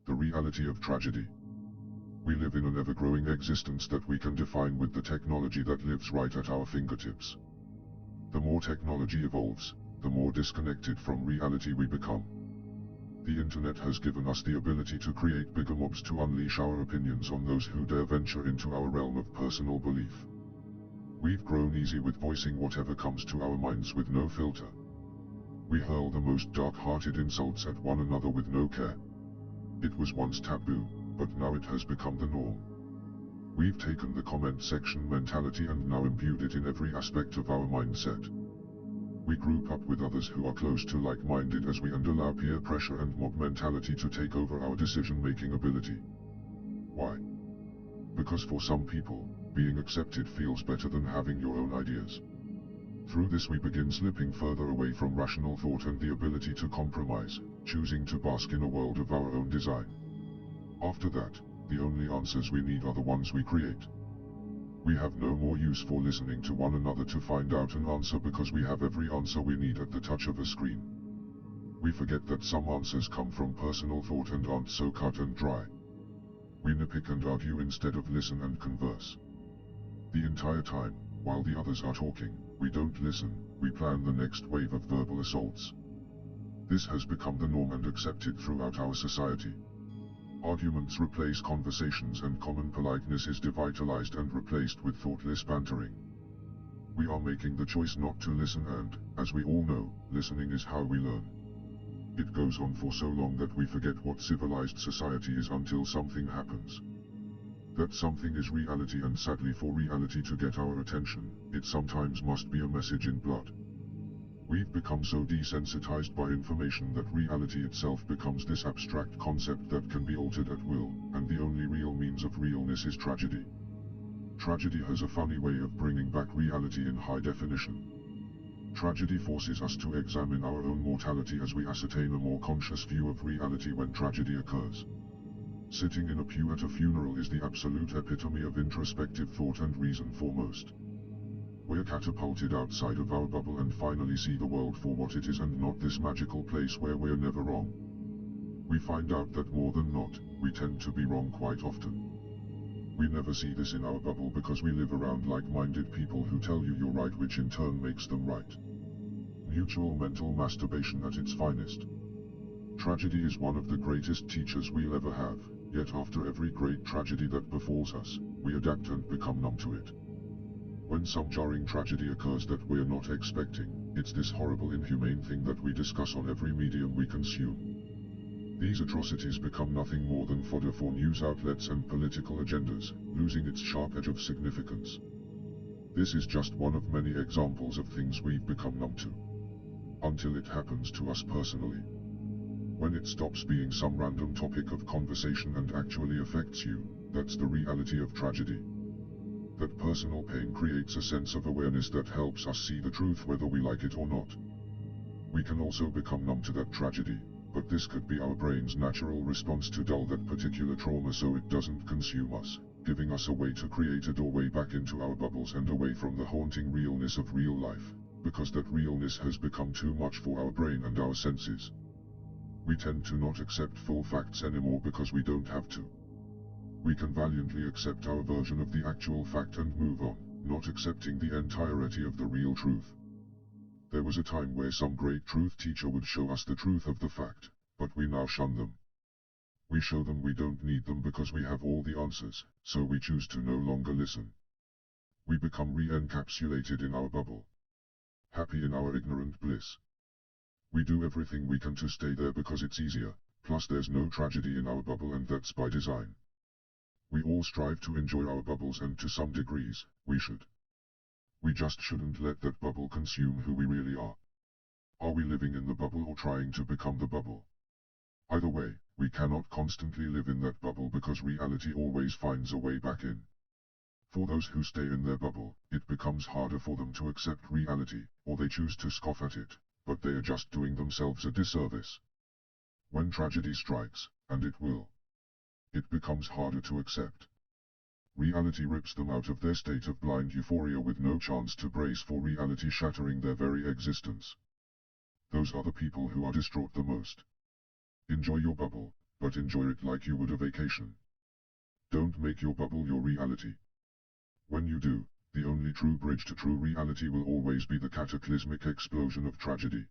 The reality of tragedy. We live in an ever-growing existence that we can define with the technology that lives right at our fingertips. The more technology evolves, the more disconnected from reality we become. The internet has given us the ability to create bigger mobs to unleash our opinions on those who dare venture into our realm of personal belief. We've grown easy with voicing whatever comes to our minds with no filter. We hurl the most dark-hearted insults at one another with no care. It was once taboo, but now it has become the norm. We've taken the comment section mentality and now imbued it in every aspect of our mindset. We group up with others who are close to like-minded as we allow peer pressure and mob mentality to take over our decision-making ability. Why? Because for some people, being accepted feels better than having your own ideas. Through this we begin slipping further away from rational thought and the ability to compromise, choosing to bask in a world of our own design. After that, the only answers we need are the ones we create. We have no more use for listening to one another to find out an answer because we have every answer we need at the touch of a screen. We forget that some answers come from personal thought and aren't so cut and dry. We nitpick and argue instead of listen and converse. The entire time, while the others are talking, we don't listen, we plan the next wave of verbal assaults. This has become the norm and accepted throughout our society. Arguments replace conversations and common politeness is devitalized and replaced with thoughtless bantering. We are making the choice not to listen and, as we all know, listening is how we learn. It goes on for so long that we forget what civilized society is until something happens. That something is reality, and sadly for reality to get our attention, it sometimes must be a message in blood. We've become so desensitized by information that reality itself becomes this abstract concept that can be altered at will, and the only real means of realness is tragedy. Tragedy has a funny way of bringing back reality in high definition. Tragedy forces us to examine our own mortality as we ascertain a more conscious view of reality when tragedy occurs. Sitting in a pew at a funeral is the absolute epitome of introspective thought and reason foremost. We're catapulted outside of our bubble and finally see the world for what it is and not this magical place where we're never wrong. We find out that more than not, we tend to be wrong quite often. We never see this in our bubble because we live around like-minded people who tell you you're right, which in turn makes them right. Mutual mental masturbation at its finest. Tragedy is one of the greatest teachers we'll ever have, yet after every great tragedy that befalls us, we adapt and become numb to it. When some jarring tragedy occurs that we're not expecting, it's this horrible inhumane thing that we discuss on every medium we consume. These atrocities become nothing more than fodder for news outlets and political agendas, losing its sharp edge of significance. This is just one of many examples of things we've become numb to. Until it happens to us personally. When it stops being some random topic of conversation and actually affects you, that's the reality of tragedy. That personal pain creates a sense of awareness that helps us see the truth whether we like it or not. We can also become numb to that tragedy, but this could be our brain's natural response to dull that particular trauma so it doesn't consume us, giving us a way to create a doorway back into our bubbles and away from the haunting realness of real life, because that realness has become too much for our brain and our senses. We tend to not accept full facts anymore because we don't have to. We can valiantly accept our version of the actual fact and move on, not accepting the entirety of the real truth. There was a time where some great truth teacher would show us the truth of the fact, but we now shun them. We show them we don't need them because we have all the answers, so we choose to no longer listen. We become re-encapsulated in our bubble. Happy in our ignorant bliss. We do everything we can to stay there because it's easier, plus there's no tragedy in our bubble and that's by design. We all strive to enjoy our bubbles and to some degrees, we should. We just shouldn't let that bubble consume who we really are. Are we living in the bubble or trying to become the bubble? Either way, we cannot constantly live in that bubble because reality always finds a way back in. For those who stay in their bubble, it becomes harder for them to accept reality, or they choose to scoff at it, but they are just doing themselves a disservice. When tragedy strikes, and it will, it becomes harder to accept. Reality rips them out of their state of blind euphoria with no chance to brace for reality shattering their very existence. Those are the people who are distraught the most. Enjoy your bubble, but enjoy it like you would a vacation. Don't make your bubble your reality. When you do, the only true bridge to true reality will always be the cataclysmic explosion of tragedy.